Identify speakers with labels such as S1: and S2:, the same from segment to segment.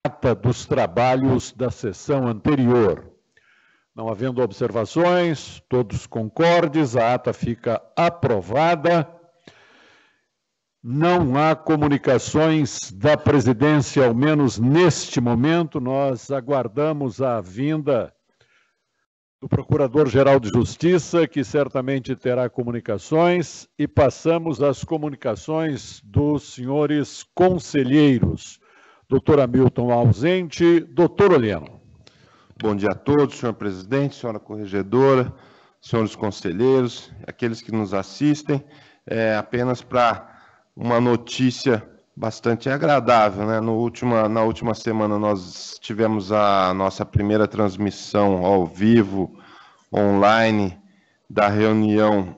S1: ata dos trabalhos da sessão anterior. Não havendo observações, todos concordes, a ata fica aprovada. Não há comunicações da presidência, ao menos neste momento. Nós aguardamos a vinda do Procurador-Geral de Justiça, que certamente terá comunicações, e passamos às comunicações dos senhores conselheiros. Doutor Hamilton ausente, doutor Oliano.
S2: Bom dia a todos, senhor presidente, senhora corregedora, senhores conselheiros, aqueles que nos assistem. Apenas para uma notícia bastante agradável, né? Na última semana nós tivemos a nossa primeira transmissão ao vivo, online, da reunião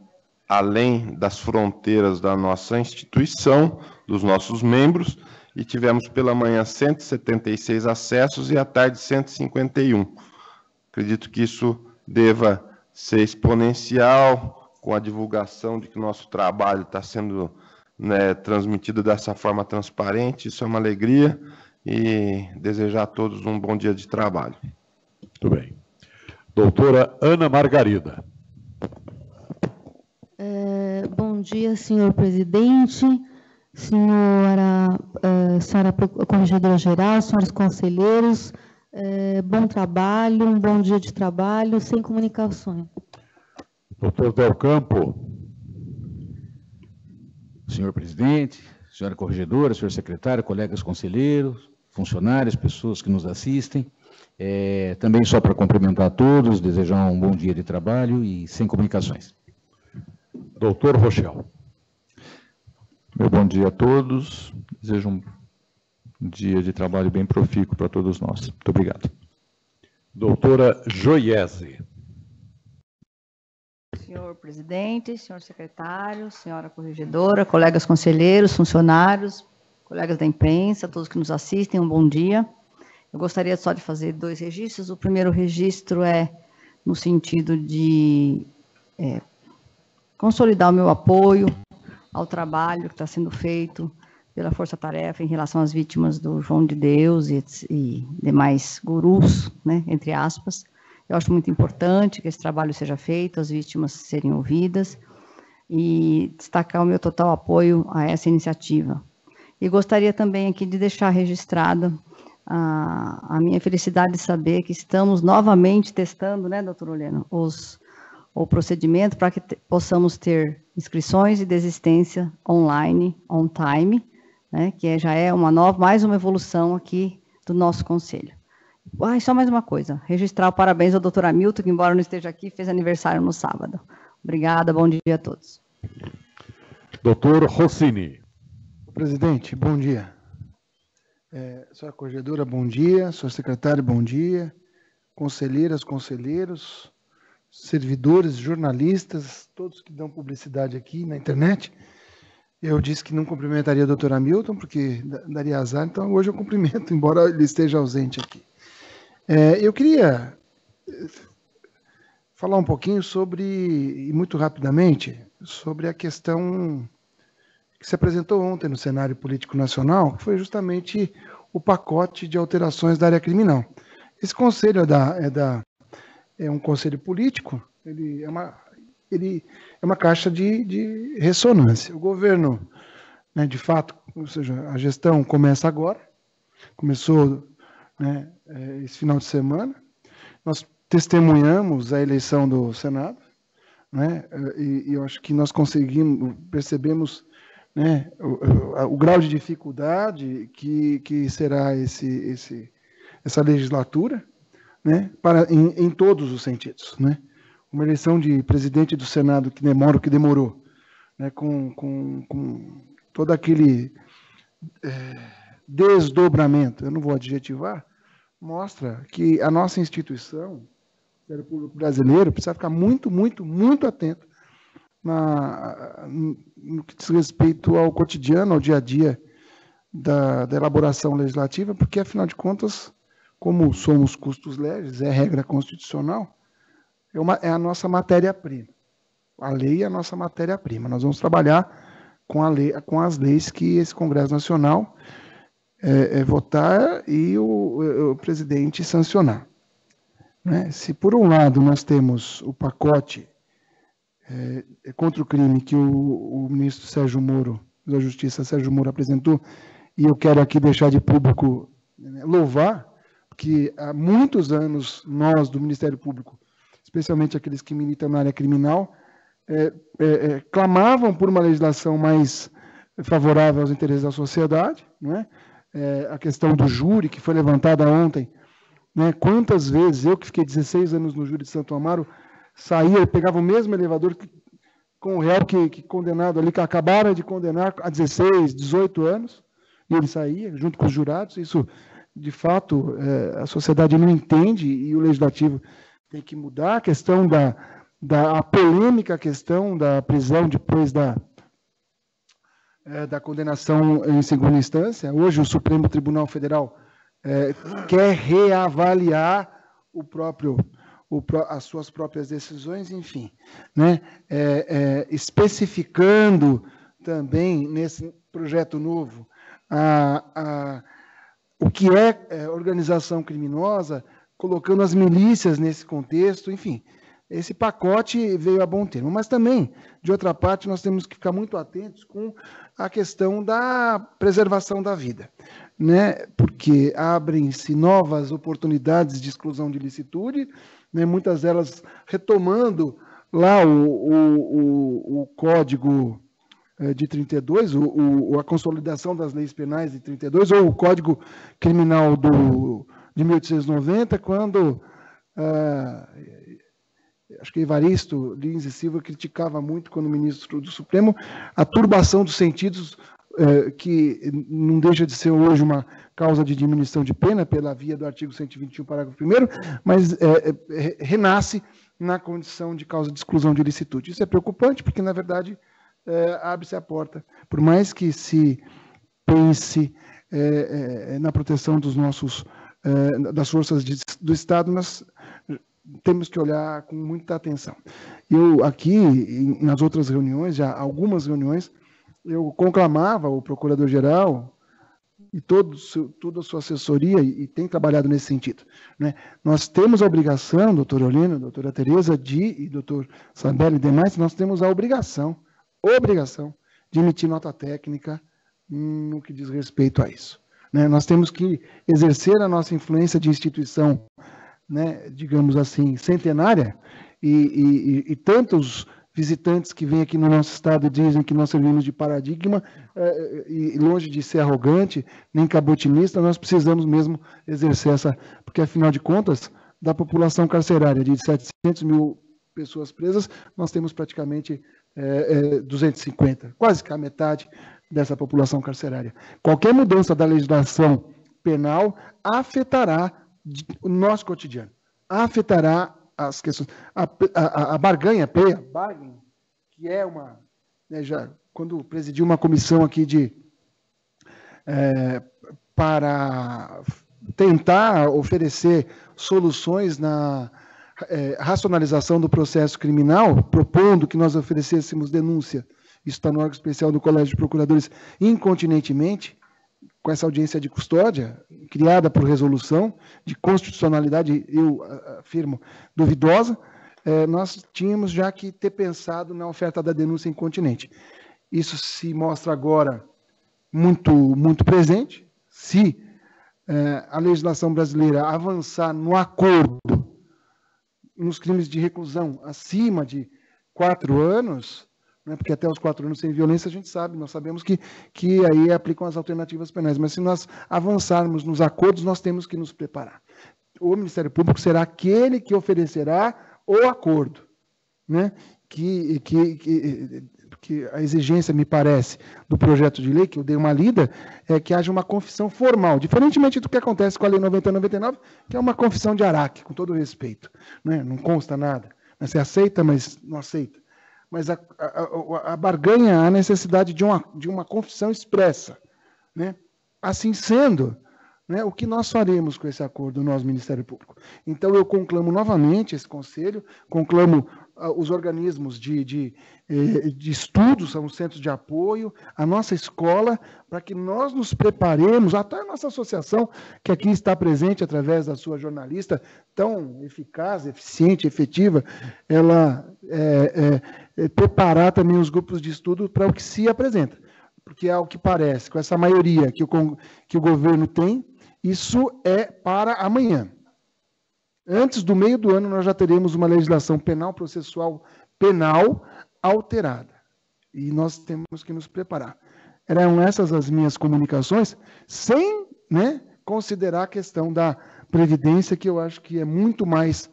S2: além das fronteiras da nossa instituição, dos nossos membros, e tivemos pela manhã 176 acessos e à tarde 151. Acredito que isso deva ser exponencial, com a divulgação de que o nosso trabalho está sendo, né, transmitido dessa forma transparente. Isso é uma alegria, e desejar a todos um bom dia de trabalho.
S1: Muito bem. Doutora Ana Margarida.
S3: Bom dia, senhor presidente, senhora corregedora-geral, senhores conselheiros, bom trabalho, um bom dia de trabalho, sem comunicações.
S1: Doutor Del Campo.
S4: Senhor presidente, senhora corregedora, senhor secretário, colegas conselheiros, funcionários, pessoas que nos assistem, também só para cumprimentar a todos, desejar um bom dia de trabalho e sem comunicações.
S1: Doutor Rochel.
S5: Meu bom dia a todos. Desejo um dia de trabalho bem profícuo para todos nós. Muito obrigado.
S1: Doutora Joiese.
S6: Senhor presidente, senhor secretário, senhora corregedora, colegas conselheiros, funcionários, colegas da imprensa, todos que nos assistem, um bom dia. Eu gostaria só de fazer 2 registros. O primeiro registro é no sentido de consolidar o meu apoio ao trabalho que está sendo feito pela Força Tarefa em relação às vítimas do João de Deus e demais gurus, né, entre aspas. Eu acho muito importante que esse trabalho seja feito, as vítimas serem ouvidas, e destacar o meu total apoio a essa iniciativa. E gostaria também aqui de deixar registrada a minha felicidade de saber que estamos novamente testando, né, doutor Oliano, o procedimento para que possamos ter inscrições e desistência online, on time, né, que já é mais uma evolução aqui do nosso conselho. Só mais uma coisa, registrar o parabéns ao doutor Hamilton, que embora não esteja aqui, fez aniversário no sábado. Obrigada, bom dia a todos.
S1: Doutor Rossini.
S7: Presidente, bom dia. Senhora corregedora, bom dia. Senhor secretário, bom dia. Conselheiras, conselheiros, servidores, jornalistas, todos que dão publicidade aqui na internet. Eu disse que não cumprimentaria o doutor Hamilton, porque daria azar, então hoje eu cumprimento, embora ele esteja ausente aqui. Eu queria falar um pouquinho sobre, e muito rapidamente, sobre a questão que se apresentou ontem no cenário político nacional, que foi justamente o pacote de alterações da área criminal. Esse conselho é um conselho político, ele é uma caixa de ressonância. O governo, né, de fato, ou seja, a gestão começa agora, começou, né, esse final de semana. Nós testemunhamos a eleição do Senado, né, e eu acho que nós percebemos, né, o grau de dificuldade que será essa legislatura, né, em todos os sentidos, né? Uma eleição de presidente do Senado que demora o que demorou, né, com todo aquele desdobramento, eu não vou adjetivar, mostra que a nossa instituição, o Ministério Público Brasileiro, precisa ficar muito, muito, muito atento no que diz respeito ao cotidiano, ao dia a dia da elaboração legislativa, porque, afinal de contas, como somos custos legis, é regra constitucional, é a nossa matéria-prima. A lei é a nossa matéria-prima. Nós vamos trabalhar com as leis que esse Congresso Nacional votar e o presidente sancionar. Né? Se, por um lado, nós temos o pacote contra o crime que o ministro Sérgio Moro, da Justiça Sérgio Moro, apresentou, e eu quero aqui deixar de público louvar, porque há muitos anos nós, do Ministério Público, especialmente aqueles que militam na área criminal, clamavam por uma legislação mais favorável aos interesses da sociedade, né? A questão do júri, que foi levantada ontem, né? Quantas vezes eu, que fiquei 16 anos no júri de Santo Amaro, saía, pegava o mesmo elevador com o réu que condenado ali, que acabaram de condenar há 16, 18 anos, e ele saía junto com os jurados. Isso, de fato, a sociedade não entende, e o legislativo tem que mudar. A questão a polêmica questão da prisão depois da condenação em segunda instância. Hoje o Supremo Tribunal Federal quer reavaliar as suas próprias decisões, enfim, né? Especificando também nesse projeto novo o que é organização criminosa, colocando as milícias nesse contexto, enfim. Esse pacote veio a bom termo. Mas também, de outra parte, nós temos que ficar muito atentos com a questão da preservação da vida, né? Porque abrem-se novas oportunidades de exclusão de ilicitude, né? Muitas delas retomando lá o Código de 32, a consolidação das leis penais de 32, ou o Código Criminal de 1890, quando... acho que Evaristo Lins e Silva criticava muito, quando ministro do Supremo, a turbação dos sentidos, que não deixa de ser hoje uma causa de diminuição de pena, pela via do artigo 121, parágrafo 1º, mas renasce na condição de causa de exclusão de ilicitude. Isso é preocupante, porque, na verdade, abre-se a porta. Por mais que se pense na proteção das forças do Estado, mas temos que olhar com muita atenção. Eu aqui, nas outras reuniões, já algumas reuniões, eu conclamava o Procurador-Geral e toda a sua assessoria, e tem trabalhado nesse sentido, né? Nós temos a obrigação, doutor Eulino, doutora Tereza, e doutor Sabelli e demais, nós temos a obrigação de emitir nota técnica no que diz respeito a isso, né? Nós temos que exercer a nossa influência de instituição, né, digamos assim, centenária, e tantos visitantes que vêm aqui no nosso estado dizem que nós servimos de paradigma, e longe de ser arrogante, nem cabotinista, nós precisamos mesmo exercer porque, afinal de contas, da população carcerária de 700 mil pessoas presas, nós temos praticamente 250, quase que a metade dessa população carcerária. Qualquer mudança da legislação penal afetará o nosso cotidiano, afetará as questões. A barganha, que é uma... Né, já, quando presidi uma comissão aqui para tentar oferecer soluções na racionalização do processo criminal, propondo que nós oferecêssemos denúncia, isso está no órgão especial do Colégio de Procuradores, incontinentemente, com essa audiência de custódia, criada por resolução, de constitucionalidade, eu afirmo, duvidosa, nós tínhamos já que ter pensado na oferta da denúncia incontinente. Isso se mostra agora muito, muito presente. Se a legislação brasileira avançar no acordo nos crimes de reclusão acima de 4 anos, né, porque até os 4 anos sem violência a gente sabe, nós sabemos que aí aplicam as alternativas penais, mas se nós avançarmos nos acordos, nós temos que nos preparar. O Ministério Público será aquele que oferecerá o acordo, né, que a exigência, me parece, do projeto de lei, que eu dei uma lida, é que haja uma confissão formal, diferentemente do que acontece com a Lei 9099, que é uma confissão de araque, com todo respeito, né, não consta nada, você aceita, mas não aceita. Mas a barganha, a necessidade de uma confissão expressa, né? Assim sendo, né, o que nós faremos com esse acordo, nós, Ministério Público? Então, eu conclamo novamente esse conselho, conclamo os organismos de estudo, são os centros de apoio, a nossa escola, para que nós nos preparemos, até a nossa associação, que aqui está presente através da sua jornalista, tão eficaz, eficiente, efetiva, ela preparar também os grupos de estudo para o que se apresenta. Porque, ao que parece, com essa maioria que o governo tem, isso é para amanhã. Antes do meio do ano, nós já teremos uma legislação penal, processual penal alterada. E nós temos que nos preparar. Eram essas as minhas comunicações, sem, né, considerar a questão da Previdência, que eu acho que é muito mais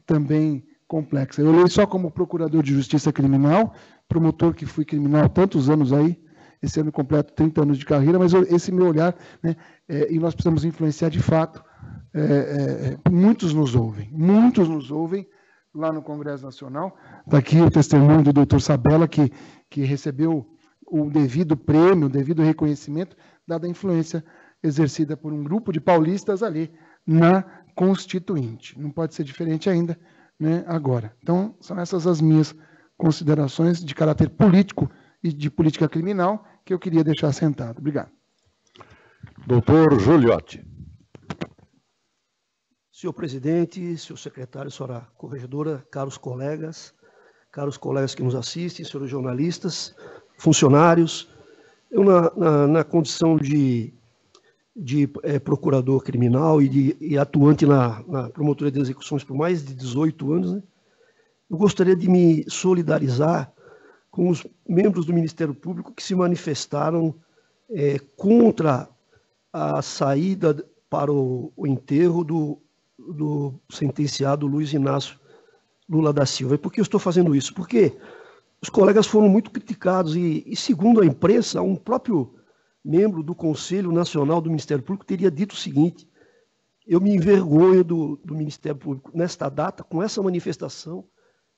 S7: também complexa. Eu leio só como procurador de justiça criminal, promotor que fui criminal há tantos anos aí, esse ano completo 30 anos de carreira, mas esse meu olhar, né, e nós precisamos influenciar de fato. Muitos nos ouvem lá no Congresso Nacional. Está aqui o testemunho do doutor Sabella, que recebeu o devido prêmio, o devido reconhecimento, dada a influência exercida por um grupo de paulistas ali na Constituinte. Não pode ser diferente ainda, né, agora. Então, são essas as minhas considerações de caráter político e de política criminal que eu queria deixar assentado. Obrigado.
S1: Doutor Giuliotti.
S8: Senhor presidente, senhor secretário, senhora corregedora, caros colegas que nos assistem, senhores jornalistas, funcionários, eu na condição de procurador criminal e atuante na promotoria de execuções por mais de 18 anos, né, eu gostaria de me solidarizar com os membros do Ministério Público que se manifestaram contra a saída para o enterro do sentenciado Luiz Inácio Lula da Silva. E por que eu estou fazendo isso? Porque os colegas foram muito criticados e segundo a imprensa, um próprio membro do Conselho Nacional do Ministério Público teria dito o seguinte: eu me envergonho do Ministério Público. Nesta data, com essa manifestação,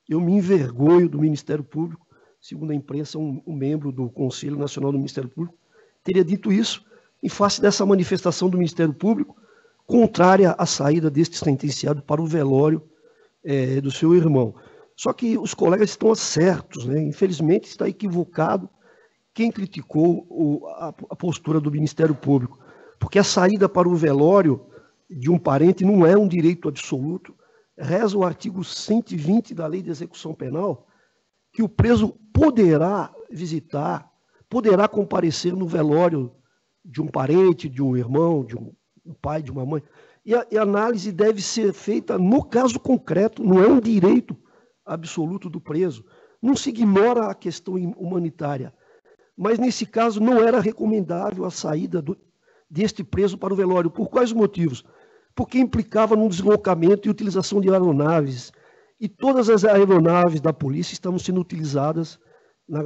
S8: eu me envergonho do Ministério Público. Segundo a imprensa, um membro do Conselho Nacional do Ministério Público teria dito isso em face dessa manifestação do Ministério Público contrária à saída deste sentenciado para o velório do seu irmão. Só que os colegas estão certos, né? Infelizmente está equivocado quem criticou a postura do Ministério Público, porque a saída para o velório de um parente não é um direito absoluto. Reza o artigo 120 da Lei de Execução Penal, que o preso poderá visitar, poderá comparecer no velório de um parente, de um irmão, de um pai, de uma mãe. E a análise deve ser feita no caso concreto, não é um direito absoluto do preso. Não se ignora a questão humanitária. Mas, nesse caso, não era recomendável a saída deste preso para o velório. Por quais motivos? Porque implicava no deslocamento e utilização de aeronaves. E todas as aeronaves da polícia estavam sendo utilizadas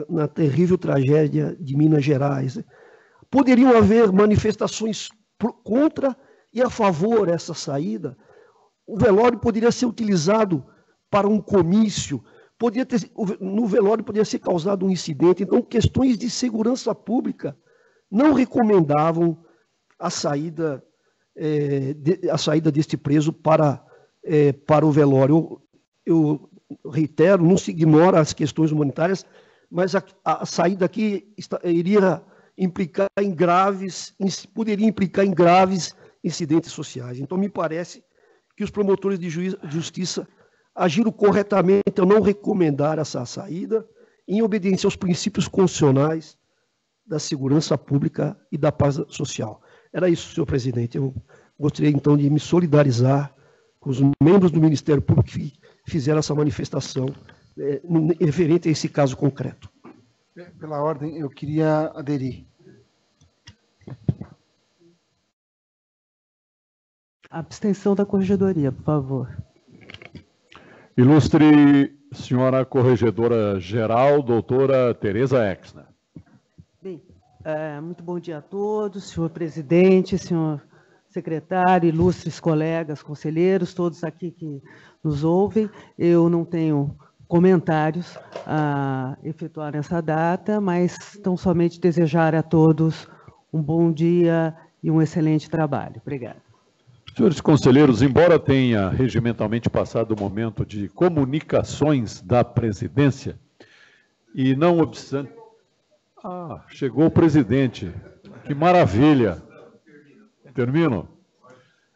S8: na terrível tragédia de Minas Gerais. Poderiam haver manifestações contra e a favor dessa saída. O velório poderia ser utilizado para um comício, no velório poderia ser causado um incidente. Então, questões de segurança pública não recomendavam a saída deste preso para o velório. Eu reitero, não se ignora as questões humanitárias, mas a saída aqui poderia implicar em graves incidentes sociais. Então, me parece que os promotores de justiça agiram corretamente ao não recomendar essa saída, em obediência aos princípios constitucionais da segurança pública e da paz social. Era isso, senhor presidente. Eu gostaria, então, de me solidarizar com os membros do Ministério Público que fizeram essa manifestação referente a esse caso concreto.
S7: Pela ordem, eu queria aderir.
S9: Abstenção da corregedoria, por favor.
S1: Ilustre senhora corregedora-geral, doutora Tereza Exner.
S9: Bem, muito bom dia a todos, senhor presidente, senhor secretário, ilustres colegas, conselheiros, todos aqui que nos ouvem. Eu não tenho comentários a efetuar nessa data, mas tão somente desejar a todos um bom dia e um excelente trabalho. Obrigada.
S1: Senhores conselheiros, embora tenha regimentalmente passado o momento de comunicações da presidência, e não obstante... Ah, chegou o presidente. Que maravilha. Termino.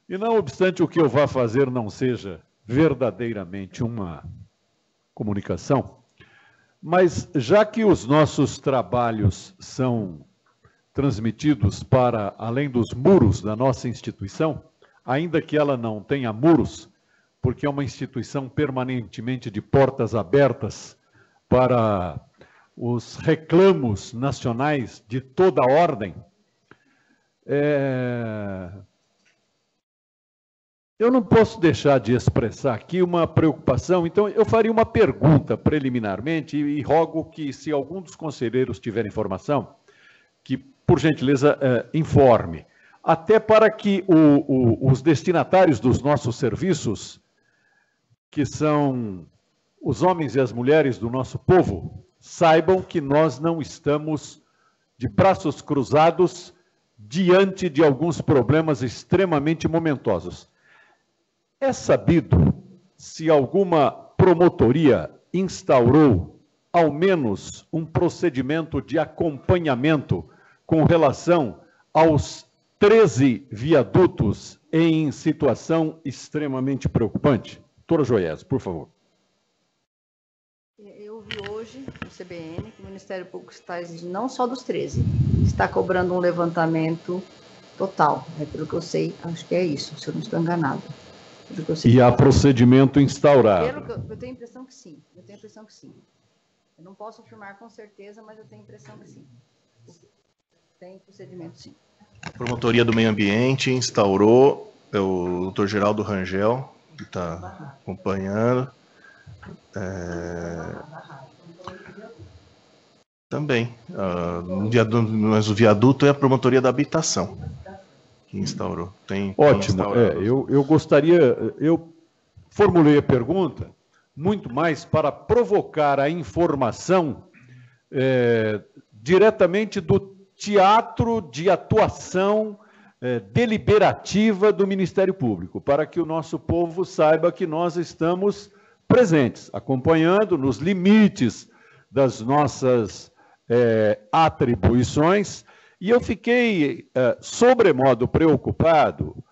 S1: E não obstante o que eu vá fazer não seja verdadeiramente uma comunicação, mas já que os nossos trabalhos são transmitidos para além dos muros da nossa instituição, ainda que ela não tenha muros, porque é uma instituição permanentemente de portas abertas para os reclamos nacionais de toda a ordem, eu não posso deixar de expressar aqui uma preocupação, então eu faria uma pergunta preliminarmente e rogo que, se algum dos conselheiros tiver informação, que, por gentileza, informe. Até para que os destinatários dos nossos serviços, que são os homens e as mulheres do nosso povo, saibam que nós não estamos de braços cruzados diante de alguns problemas extremamente momentosos. É sabido se alguma promotoria instaurou, ao menos, um procedimento de acompanhamento com relação aos 13 viadutos em situação extremamente preocupante? Doutora Joiés, por favor.
S6: Eu vi hoje no CBN que o Ministério Público está exigindo, não só dos 13, está cobrando um levantamento total. Pelo que eu sei, acho que é isso, se eu não estou enganado.
S1: E há procedimento instaurado?
S6: Eu tenho a impressão que sim. Eu não posso afirmar com certeza, mas eu tenho a impressão que sim. Tem procedimento, sim.
S10: A Promotoria do Meio Ambiente instaurou, o doutor Geraldo Rangel, que está acompanhando. Também. Mas o viaduto é a Promotoria da Habitação que instaurou.
S1: Ótimo. Eu gostaria... Eu formulei a pergunta muito mais para provocar a informação diretamente do teatro de atuação deliberativa do Ministério Público, para que o nosso povo saiba que nós estamos presentes, acompanhando nos limites das nossas atribuições. E eu fiquei sobremodo preocupado,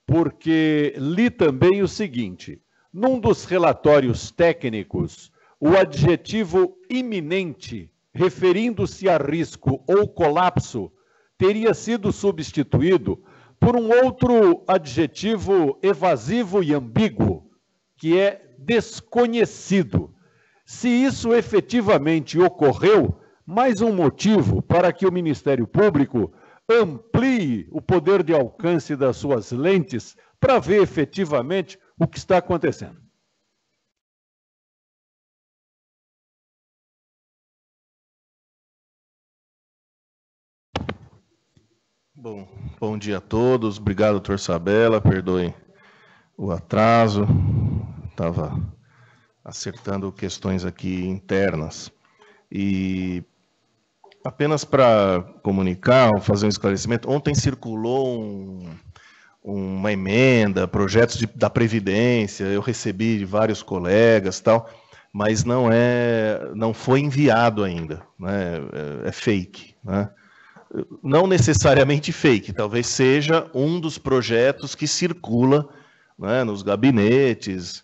S1: porque li também o seguinte: num dos relatórios técnicos, o adjetivo iminente, referindo-se a risco ou colapso, teria sido substituído por um outro adjetivo evasivo e ambíguo, que é desconhecido. Se isso efetivamente ocorreu, mais um motivo para que o Ministério Público amplie o poder de alcance das suas lentes para ver efetivamente o que está acontecendo.
S10: Bom dia a todos. Obrigado, doutor Sabella. Perdoem o atraso. Estava acertando questões aqui internas. E apenas para comunicar, fazer um esclarecimento, ontem circulou uma emenda, projetos da Previdência, eu recebi de vários colegas, tal, mas não foi enviado ainda, né? É fake, né? Não necessariamente fake, talvez seja um dos projetos que circula, né, nos gabinetes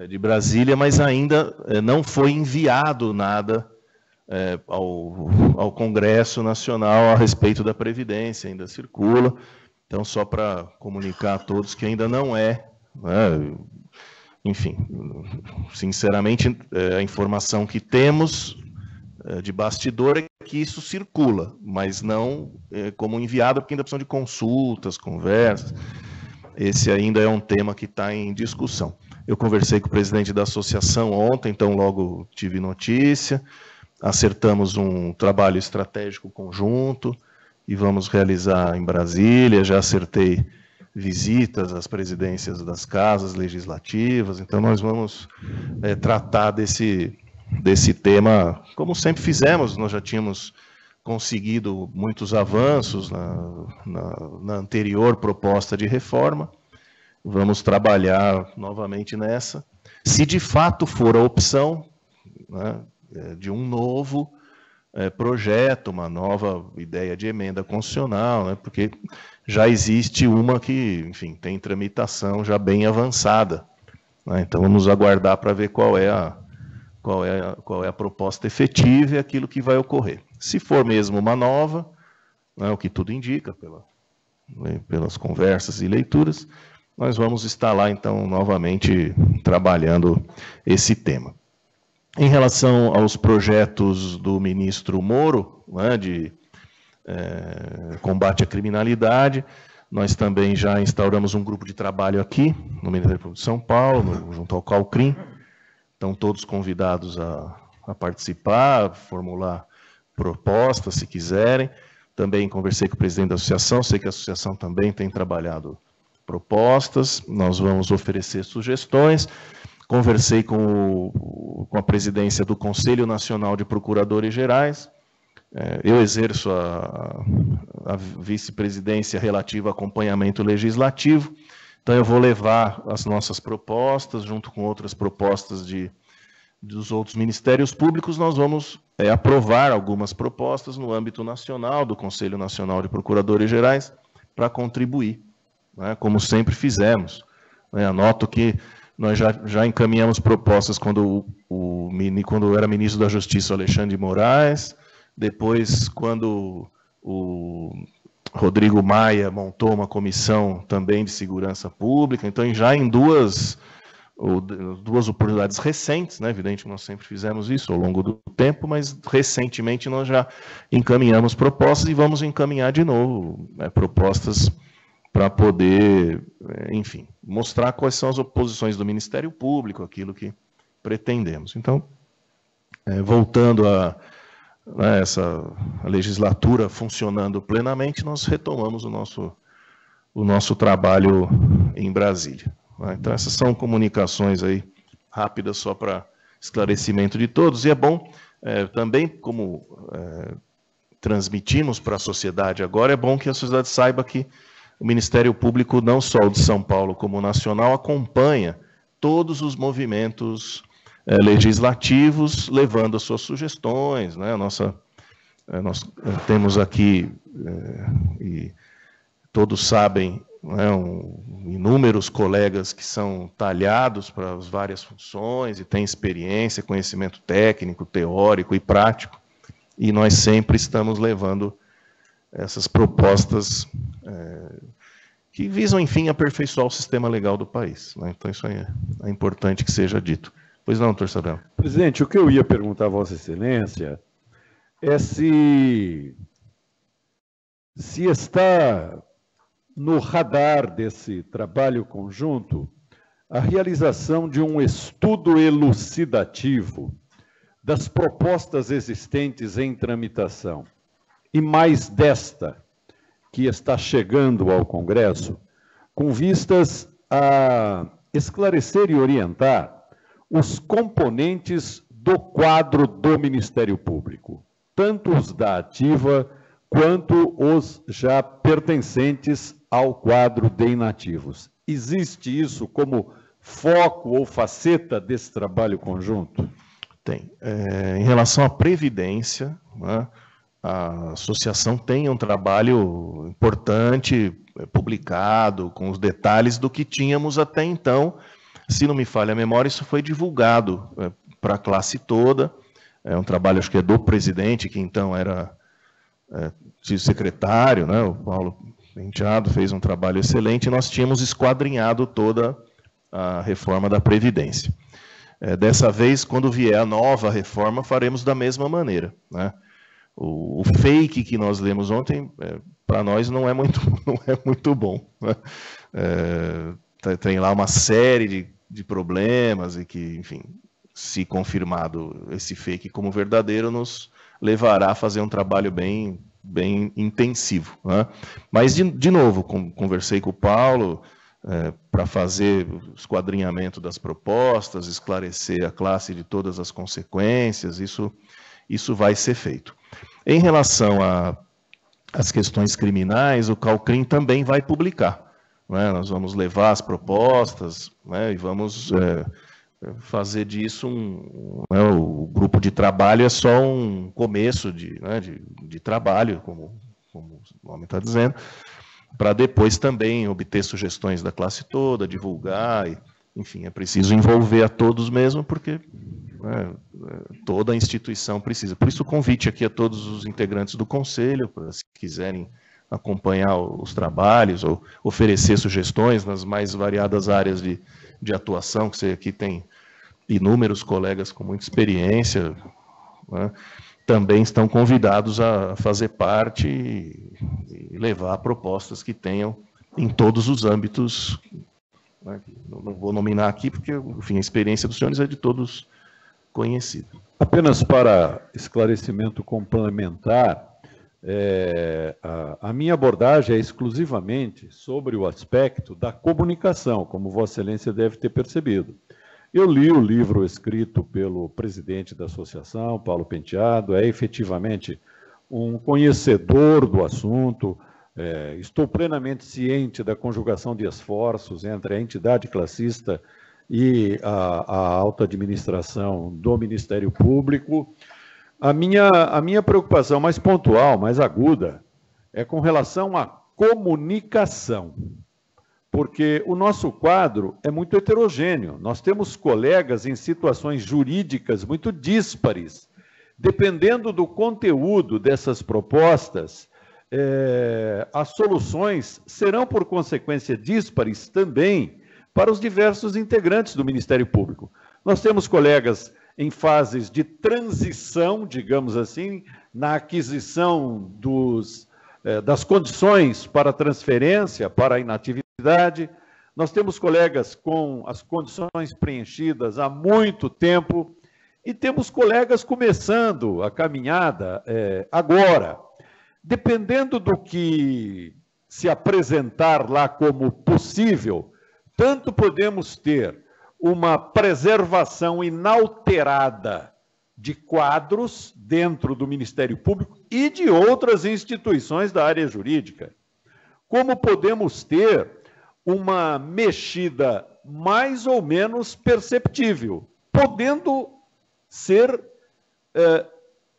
S10: de Brasília, mas ainda não foi enviado nada ao Congresso Nacional a respeito da Previdência, ainda circula. Então, só para comunicar a todos que ainda não é, né, enfim, sinceramente, a informação que temos de bastidor é que isso circula, mas não como enviado, porque ainda precisam de consultas, conversas. Esse ainda é um tema que está em discussão. Eu conversei com o presidente da associação ontem, então logo tive notícia. Acertamos um trabalho estratégico conjunto e vamos realizar em Brasília. Já acertei visitas às presidências das casas legislativas, então nós vamos tratar desse tema, como sempre fizemos. Nós já tínhamos conseguido muitos avanços na anterior proposta de reforma, vamos trabalhar novamente nessa. Se de fato for a opção, né, de um novo projeto, uma nova ideia de emenda constitucional, né, porque já existe uma que, enfim, tem tramitação já bem avançada, né, então vamos aguardar para ver qual é a proposta efetiva e aquilo que vai ocorrer. Se for mesmo uma nova, né, o que tudo indica pelas conversas e leituras, nós vamos estar lá, então, novamente trabalhando esse tema. Em relação aos projetos do ministro Moro, né, de combate à criminalidade, nós também já instauramos um grupo de trabalho aqui, no Ministério Público de São Paulo, junto ao CALCRIM. Estão todos convidados a participar, formular propostas, se quiserem. Também conversei com o presidente da associação, sei que a associação também tem trabalhado propostas, nós vamos oferecer sugestões. Conversei com a presidência do Conselho Nacional de Procuradores Gerais. Eu exerço a vice-presidência relativa ao acompanhamento legislativo, então eu vou levar as nossas propostas, junto com outras propostas dos outros ministérios públicos, nós vamos aprovar algumas propostas no âmbito nacional, do Conselho Nacional de Procuradores Gerais, para contribuir, né, como sempre fizemos. Anoto que nós já encaminhamos propostas quando era ministro da Justiça, Alexandre de Moraes, depois, quando o Rodrigo Maia montou uma comissão também de segurança pública, então já em duas oportunidades recentes, né, evidente que nós sempre fizemos isso ao longo do tempo, mas recentemente nós já encaminhamos propostas e vamos encaminhar de novo propostas para poder, enfim, mostrar quais são as oposições do Ministério Público, aquilo que pretendemos. Então, voltando a essa legislatura funcionando plenamente, nós retomamos o nosso trabalho em Brasília. Então, essas são comunicações aí rápidas, só para esclarecimento de todos. E é bom, também, como transmitimos para a sociedade agora, é bom que a sociedade saiba que o Ministério Público, não só o de São Paulo, como o nacional, acompanha todos os movimentos legislativos, levando as suas sugestões, né? Nós temos aqui, e todos sabem, né, inúmeros colegas que são talhados para as várias funções e têm experiência, conhecimento técnico, teórico e prático, e nós sempre estamos levando essas propostas que visam, enfim, aperfeiçoar o sistema legal do país, né? Então, isso aí é importante que seja dito. Pois não, doutor Sadel.
S1: Presidente, o que eu ia perguntar a Vossa Excelência é se está no radar desse trabalho conjunto a realização de um estudo elucidativo das propostas existentes em tramitação, e mais desta, que está chegando ao Congresso, com vistas a esclarecer e orientar os componentes do quadro do Ministério Público, tanto os da ativa quanto os já pertencentes ao quadro de inativos. Existe isso como foco ou faceta desse trabalho conjunto?
S10: Tem. Em relação à Previdência, né, a associação tem um trabalho importante, publicado, com os detalhes do que tínhamos até então. Se não me falha a memória, isso foi divulgado para a classe toda. É um trabalho, acho que é do presidente, que então era secretário, né? O Paulo Penteado fez um trabalho excelente, e nós tínhamos esquadrinhado toda a reforma da Previdência. Dessa vez, quando vier a nova reforma, faremos da mesma maneira, né? O fake que nós lemos ontem, para nós, não é muito bom, né? Tem lá uma série de problemas e que, enfim, se confirmado esse fake como verdadeiro, nos levará a fazer um trabalho bem intensivo, né? Mas, de novo, conversei com o Paulo para fazer o esquadrinhamento das propostas, esclarecer a classe de todas as consequências, isso vai ser feito. Em relação às questões criminais, o CALCRIM também vai publicar, né, nós vamos levar as propostas, né, e vamos fazer disso o grupo de trabalho é só um começo de trabalho, como o nome está dizendo, para depois também obter sugestões da classe toda, divulgar, enfim, é preciso envolver a todos mesmo, porque toda a instituição precisa. Por isso o convite aqui a todos os integrantes do Conselho, para se quiserem acompanhar os trabalhos ou oferecer sugestões nas mais variadas áreas de atuação, que você aqui tem inúmeros colegas com muita experiência, né, também estão convidados a fazer parte e levar propostas que tenham em todos os âmbitos, né, não vou nominar aqui, porque, enfim, a experiência dos senhores é de todos conhecida.
S1: Apenas para esclarecimento complementar, a minha abordagem é exclusivamente sobre o aspecto da comunicação, como Vossa Excelência deve ter percebido. Eu li o livro escrito pelo presidente da associação, Paulo Penteado, é efetivamente um conhecedor do assunto, estou plenamente ciente da conjugação de esforços entre a entidade classista e a alta administração do Ministério Público. A minha preocupação mais pontual, mais aguda, é com relação à comunicação, porque o nosso quadro é muito heterogêneo. Nós temos colegas em situações jurídicas muito díspares. Dependendo do conteúdo dessas propostas, as soluções serão, por consequência, díspares também para os diversos integrantes do Ministério Público. Nós temos colegas em fases de transição, digamos assim, na aquisição das condições para transferência, para a inatividade. Nós temos colegas com as condições preenchidas há muito tempo e temos colegas começando a caminhada agora. Dependendo do que se apresentar lá como possível, tanto podemos ter uma preservação inalterada de quadros dentro do Ministério Público e de outras instituições da área jurídica, como podemos ter uma mexida mais ou menos perceptível, podendo ser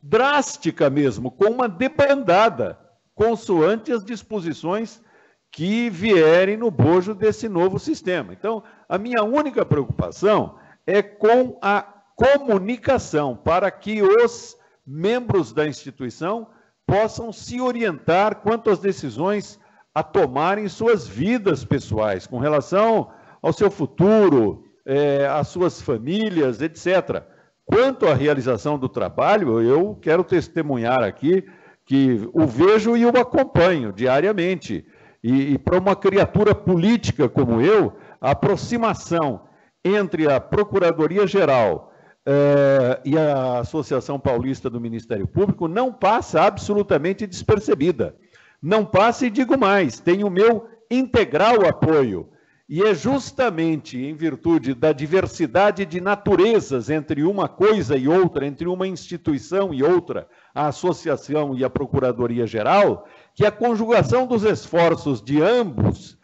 S1: drástica mesmo, com uma debandada, consoante as disposições que vierem no bojo desse novo sistema. Então, a minha única preocupação é com a comunicação, para que os membros da instituição possam se orientar quanto às decisões a tomarem em suas vidas pessoais, com relação ao seu futuro, às suas famílias, etc. Quanto à realização do trabalho, eu quero testemunhar aqui que o vejo e o acompanho diariamente. E para uma criatura política como eu, a aproximação entre a Procuradoria-Geral e a Associação Paulista do Ministério Público não passa absolutamente despercebida. Não passa, e digo mais, tem o meu integral apoio. E é justamente em virtude da diversidade de naturezas entre uma coisa e outra, entre uma instituição e outra, a associação e a Procuradoria-Geral, que a conjugação dos esforços de ambos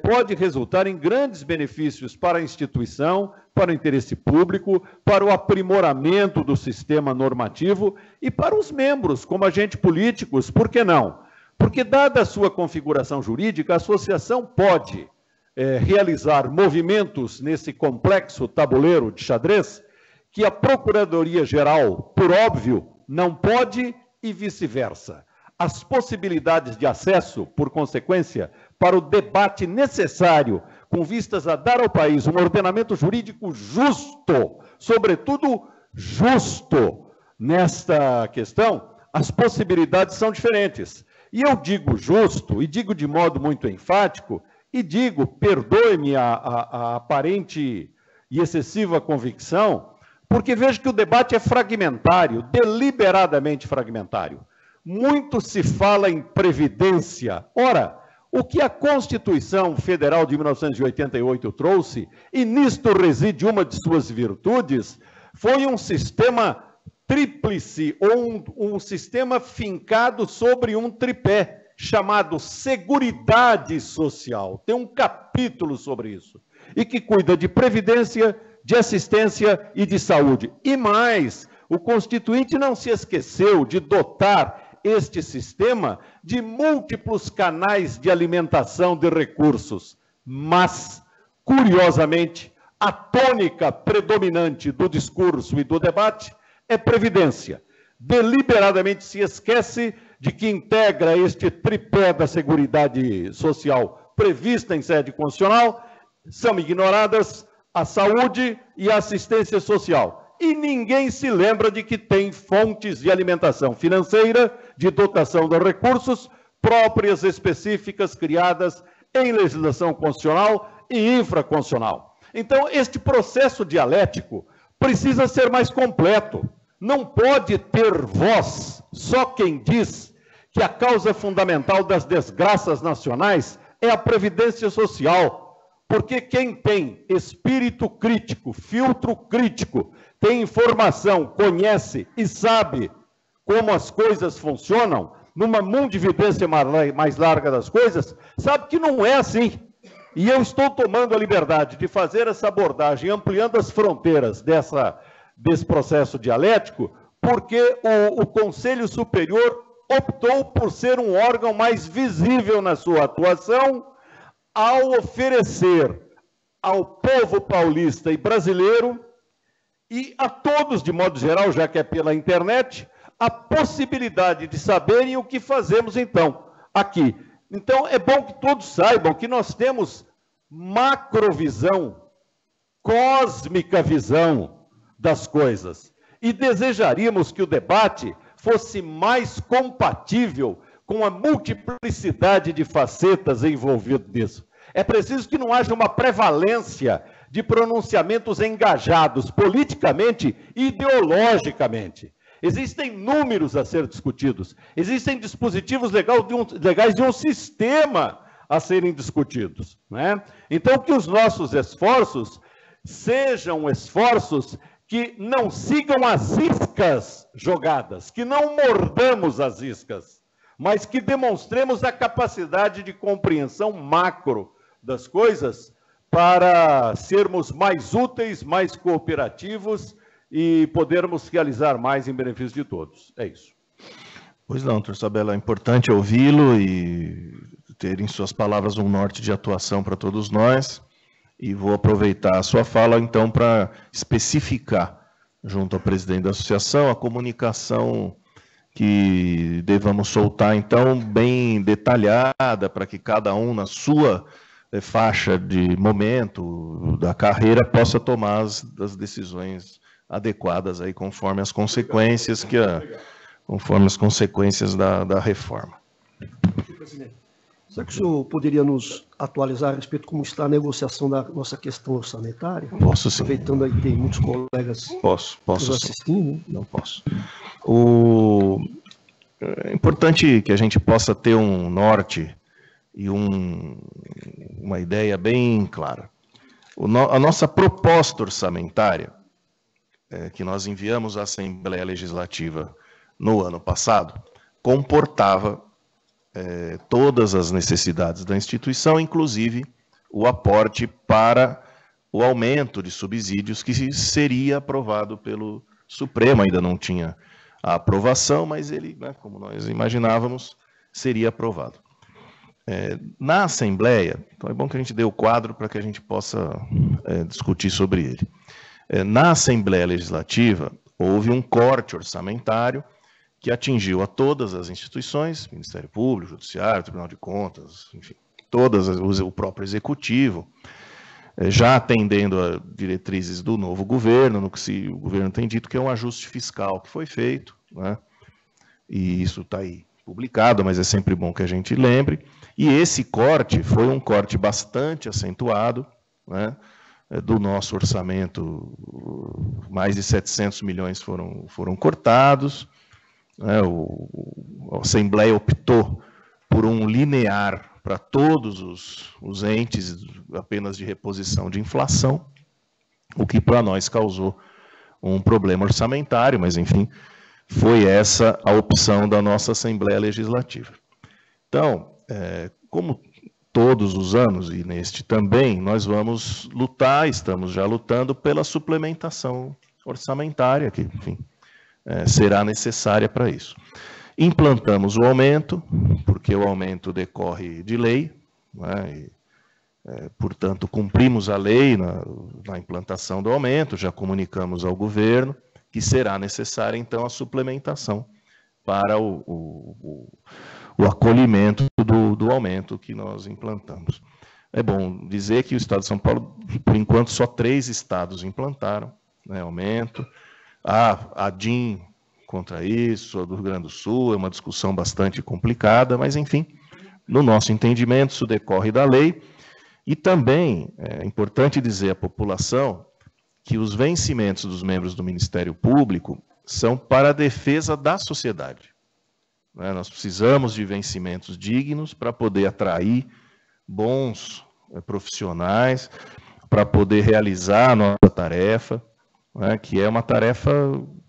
S1: pode resultar em grandes benefícios para a instituição, para o interesse público, para o aprimoramento do sistema normativo e para os membros, como agentes políticos, por que não? Porque, dada a sua configuração jurídica, a associação pode realizar movimentos nesse complexo tabuleiro de xadrez que a Procuradoria-Geral, por óbvio, não pode e vice-versa. As possibilidades de acesso, por consequência, para o debate necessário com vistas a dar ao país um ordenamento jurídico justo, sobretudo justo nesta questão, as possibilidades são diferentes. E eu digo justo, e digo de modo muito enfático, e digo, perdoe-me a aparente e excessiva convicção, porque vejo que o debate é fragmentário, deliberadamente fragmentário. Muito se fala em previdência. Ora, o que a Constituição Federal de 1988 trouxe, e nisto reside uma de suas virtudes, foi um sistema tríplice, ou um sistema fincado sobre um tripé, chamado Seguridade Social. Tem um capítulo sobre isso. E que cuida de previdência, de assistência e de saúde. E mais, o Constituinte não se esqueceu de dotar este sistema de múltiplos canais de alimentação de recursos. Mas, curiosamente, a tônica predominante do discurso e do debate é previdência. Deliberadamente se esquece de que integra este tripé da Seguridade Social prevista em sede constitucional, são ignoradas a saúde e a assistência social. E ninguém se lembra de que tem fontes de alimentação financeira, de dotação de recursos próprias, específicas, criadas em legislação constitucional e infraconstitucional. Então, este processo dialético precisa ser mais completo. Não pode ter voz só quem diz que a causa fundamental das desgraças nacionais é a previdência social, porque quem tem espírito crítico, filtro crítico, tem informação, conhece e sabe como as coisas funcionam, numa mundividência mais larga das coisas, sabe que não é assim. E eu estou tomando a liberdade de fazer essa abordagem, ampliando as fronteiras desse processo dialético, porque o Conselho Superior optou por ser um órgão mais visível na sua atuação, ao oferecer ao povo paulista e brasileiro, e a todos, de modo geral, já que é pela internet, a possibilidade de saberem o que fazemos, então, aqui. Então, é bom que todos saibam que nós temos macrovisão, cósmica visão das coisas. E desejaríamos que o debate fosse mais compatível com a multiplicidade de facetas envolvidas nisso. É preciso que não haja uma prevalência de pronunciamentos engajados politicamente e ideologicamente. Existem números a ser discutidos, existem dispositivos legais de um sistema a serem discutidos, né? Então, que os nossos esforços sejam esforços que não sigam as iscas jogadas, que não mordamos as iscas, mas que demonstremos a capacidade de compreensão macro das coisas para sermos mais úteis, mais cooperativos e podermos realizar mais em benefício de todos. É isso.
S10: Pois não, doutor Sabella, é importante ouvi-lo e ter em suas palavras um norte de atuação para todos nós. E vou aproveitar a sua fala, então, para especificar, junto ao presidente da associação, a comunicação que devamos soltar, então, bem detalhada, para que cada um, na sua faixa de momento da carreira, possa tomar as decisões adequadas, aí, conforme as consequências, da reforma.
S8: Presidente, será que o senhor poderia nos atualizar a respeito de como está a negociação da nossa questão orçamentária?
S10: Posso sim.
S8: Aproveitando aí que tem muitos colegas
S10: posso
S8: nos assistindo.
S10: Não posso. É importante que a gente possa ter um norte e uma ideia bem clara. A nossa proposta orçamentária, que nós enviamos à Assembleia Legislativa no ano passado, comportava todas as necessidades da instituição, inclusive o aporte para o aumento de subsídios que seria aprovado pelo Supremo. Ainda não tinha a aprovação, mas ele, né, como nós imaginávamos, seria aprovado. Na Assembleia, então é bom que a gente dê o quadro para que a gente possa discutir sobre ele. Na Assembleia Legislativa, houve um corte orçamentário que atingiu a todas as instituições, Ministério Público, Judiciário, Tribunal de Contas, enfim, todas, o próprio Executivo, já atendendo a diretrizes do novo governo, no que o governo tem dito que é um ajuste fiscal que foi feito, né? E isso está aí publicado, mas é sempre bom que a gente lembre. E esse corte foi um corte bastante acentuado, né? Do nosso orçamento, mais de 700 milhões foram cortados. A Assembleia optou por um linear para todos os entes, apenas de reposição de inflação, o que para nós causou um problema orçamentário, mas, enfim, foi essa a opção da nossa Assembleia Legislativa. Então, como todos os anos, e neste também, nós vamos lutar, estamos já lutando pela suplementação orçamentária, que, enfim, será necessária para isso. Implantamos o aumento, porque o aumento decorre de lei, né, portanto, cumprimos a lei na implantação do aumento, já comunicamos ao governo que será necessária, então, a suplementação para o acolhimento do aumento que nós implantamos. É bom dizer que o Estado de São Paulo, por enquanto, só 3 estados implantaram, né, aumento. A DIN contra isso, a do Rio Grande do Sul, é uma discussão bastante complicada, mas, enfim, no nosso entendimento, isso decorre da lei. E também é importante dizer à população que os vencimentos dos membros do Ministério Público são para a defesa da sociedade. Nós precisamos de vencimentos dignos para poder atrair bons profissionais, para poder realizar a nossa tarefa, que é uma tarefa,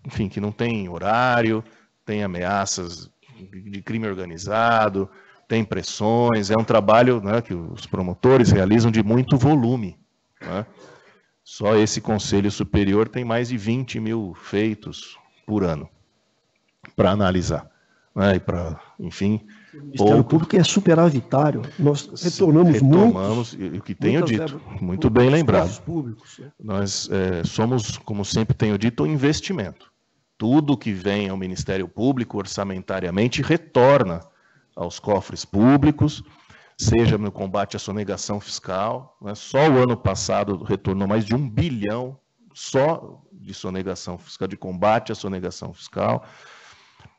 S10: enfim, que não tem horário, tem ameaças de crime organizado, tem pressões, é um trabalho, né, que os promotores realizam de muito volume. Né? Só esse Conselho Superior tem mais de 20 mil feitos por ano para analisar. Né? E para, enfim...
S8: O Ministério Público é superavitário, nós retornamos
S10: e o que tenho dito, muito bem lembrado. Nós somos, como sempre tenho dito, um investimento. Tudo que vem ao Ministério Público orçamentariamente retorna aos cofres públicos, seja no combate à sonegação fiscal, né? Só o ano passado retornou mais de 1 bilhão só de sonegação fiscal, de combate à sonegação fiscal.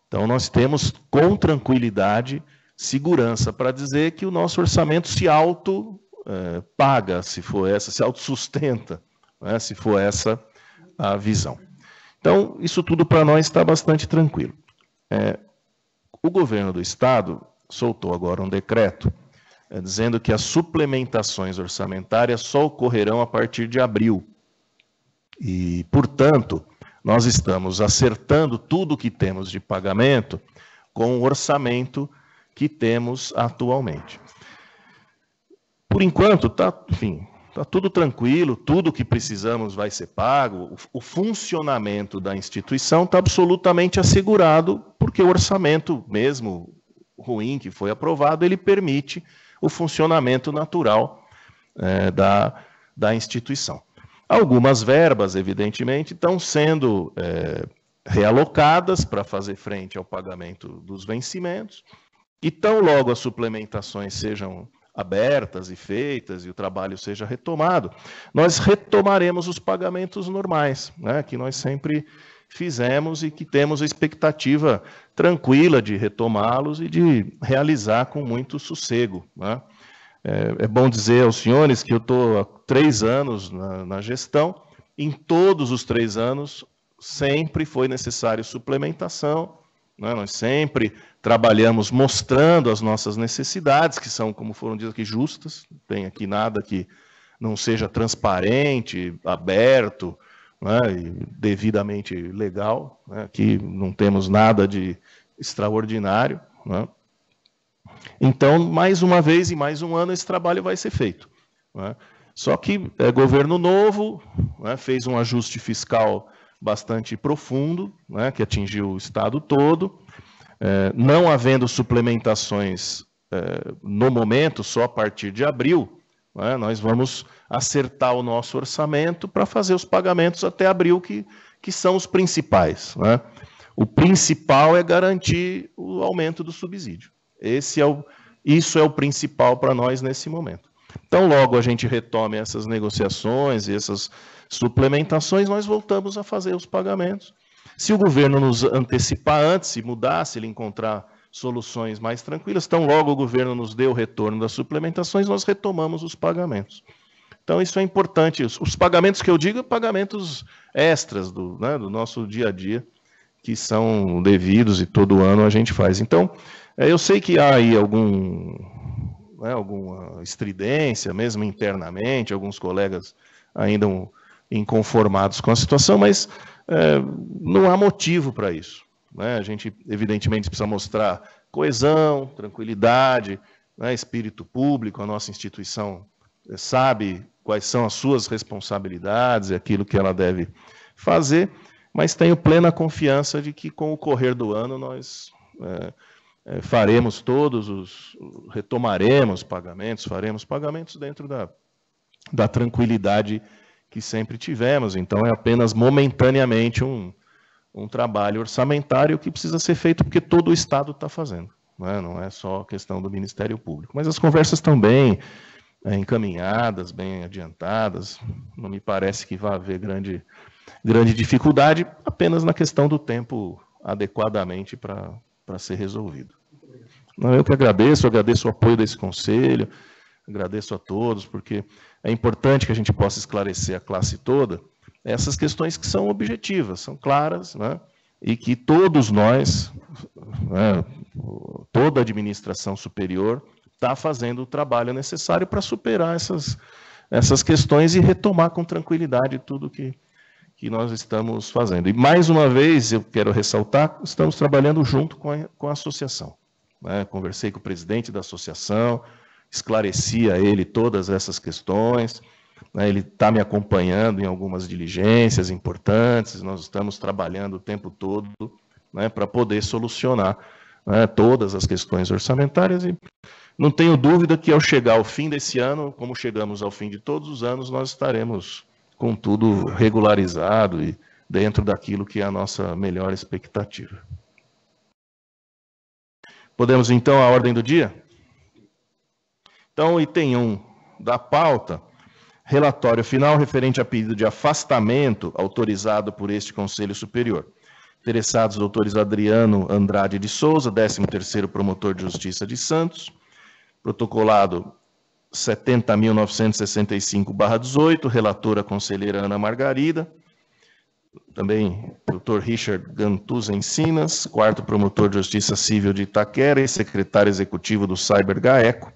S10: Então, nós temos, com tranquilidade, segurança para dizer que o nosso orçamento se auto-paga, se autossustenta, né? Se for essa a visão. Então, isso tudo para nós está bastante tranquilo. O governo do Estado soltou agora um decreto dizendo que as suplementações orçamentárias só ocorrerão a partir de abril. E, portanto, nós estamos acertando tudo o que temos de pagamento com o orçamento que temos atualmente. Por enquanto, está tudo tranquilo, tudo que precisamos vai ser pago, o funcionamento da instituição está absolutamente assegurado, porque o orçamento, mesmo ruim que foi aprovado, ele permite o funcionamento natural da instituição. Algumas verbas, evidentemente, estão sendo realocadas para fazer frente ao pagamento dos vencimentos, e tão logo as suplementações sejam abertas e feitas e o trabalho seja retomado, nós retomaremos os pagamentos normais, né, que nós sempre fizemos e que temos a expectativa tranquila de retomá-los e de realizar com muito sossego. Né? É bom dizer aos senhores que eu estou há 3 anos na gestão, em todos os 3 anos sempre foi necessário suplementação, né? Nós sempre trabalhamos mostrando as nossas necessidades, que são, como foram ditas aqui, justas, não tem aqui nada que não seja transparente, aberto, né, e devidamente legal, né? Aqui não temos nada de extraordinário, né? Então, mais uma vez, em mais um ano, esse trabalho vai ser feito. Né? Só que governo novo, né, fez um ajuste fiscal bastante profundo, né, que atingiu o Estado todo, não havendo suplementações no momento, só a partir de abril, né, nós vamos acertar o nosso orçamento para fazer os pagamentos até abril, que são os principais. Né? O principal é garantir o aumento do subsídio. Isso é o principal para nós nesse momento. Então, logo a gente retome essas negociações e essas suplementações, nós voltamos a fazer os pagamentos. Se o governo nos antecipar antes, se mudar, se ele encontrar soluções mais tranquilas, então logo o governo nos dê o retorno das suplementações, nós retomamos os pagamentos. Então, isso é importante. Os pagamentos que eu digo, pagamentos extras do nosso dia a dia, que são devidos e todo ano a gente faz. Então, eu sei que há aí alguma estridência, mesmo internamente, alguns colegas ainda inconformados com a situação, mas não há motivo para isso. né? A gente, evidentemente, precisa mostrar coesão, tranquilidade, né? Espírito público. A nossa instituição sabe quais são as suas responsabilidades e aquilo que ela deve fazer, mas tenho plena confiança de que, com o correr do ano, nós faremos retomaremos pagamentos, faremos pagamentos dentro da tranquilidade que sempre tivemos. Então, é apenas momentaneamente um trabalho orçamentário que precisa ser feito porque todo o Estado está fazendo, né? Não é só questão do Ministério Público. Mas as conversas estão bem encaminhadas, bem adiantadas, não me parece que vai haver grande dificuldade, apenas na questão do tempo adequadamente para ser resolvido. Eu que agradeço o apoio desse conselho, agradeço a todos, porque é importante que a gente possa esclarecer a classe toda essas questões que são objetivas, são claras, né? E que todos nós, né, toda a administração superior, está fazendo o trabalho necessário para superar essas questões e retomar com tranquilidade tudo que nós estamos fazendo. E, mais uma vez, eu quero ressaltar, estamos trabalhando junto com a associação, né? Conversei com o presidente da associação, esclareci a ele todas essas questões, né? Ele está me acompanhando em algumas diligências importantes, nós estamos trabalhando o tempo todo, né, para poder solucionar, né, todas as questões orçamentárias. E não tenho dúvida que, ao chegar ao fim desse ano, como chegamos ao fim de todos os anos, nós estaremos com tudo regularizado e dentro daquilo que é a nossa melhor expectativa. Podemos, então, a ordem do dia? Então, item 1 da pauta, relatório final referente a pedido de afastamento autorizado por este Conselho Superior. Interessados, doutores Adriano Andrade de Souza, 13º Promotor de Justiça de Santos, protocolado 70.965/18, relatora conselheira Ana Margarida, também doutor Richard Gantus Encinas, 4º Promotor de Justiça Civil de Itaquera e secretário executivo do Cyber GAECO,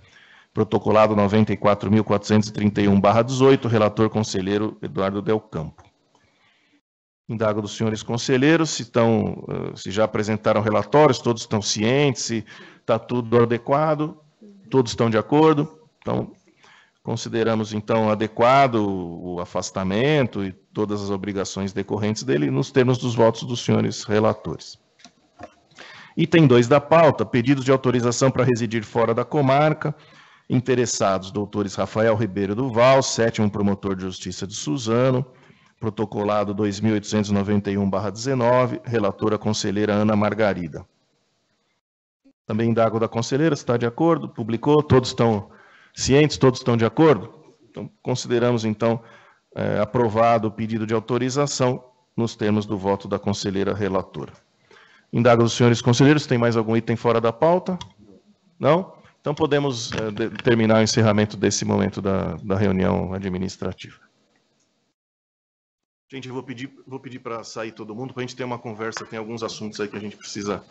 S10: protocolado 94.431/18, relator conselheiro Eduardo Del Campo. Indago dos senhores conselheiros se já apresentaram relatórios, todos estão cientes, se está tudo adequado, todos estão de acordo. Então, consideramos, então, adequado o afastamento e todas as obrigações decorrentes dele nos termos dos votos dos senhores relatores. Item 2 da pauta, pedidos de autorização para residir fora da comarca. Interessados, doutores Rafael Ribeiro Duval, 7º Promotor de Justiça de Suzano, protocolado 2.891/19, relatora conselheira Ana Margarida. Também indago da conselheira, se está de acordo, publicou, todos estão cientes, todos estão de acordo? Então, consideramos, então, aprovado o pedido de autorização nos termos do voto da conselheira relatora. Indago dos senhores conselheiros, tem mais algum item fora da pauta? Não? Então, podemos terminar o encerramento desse momento da reunião administrativa. Gente, eu vou pedir para sair todo mundo, para a gente ter uma conversa, tem alguns assuntos aí que a gente precisa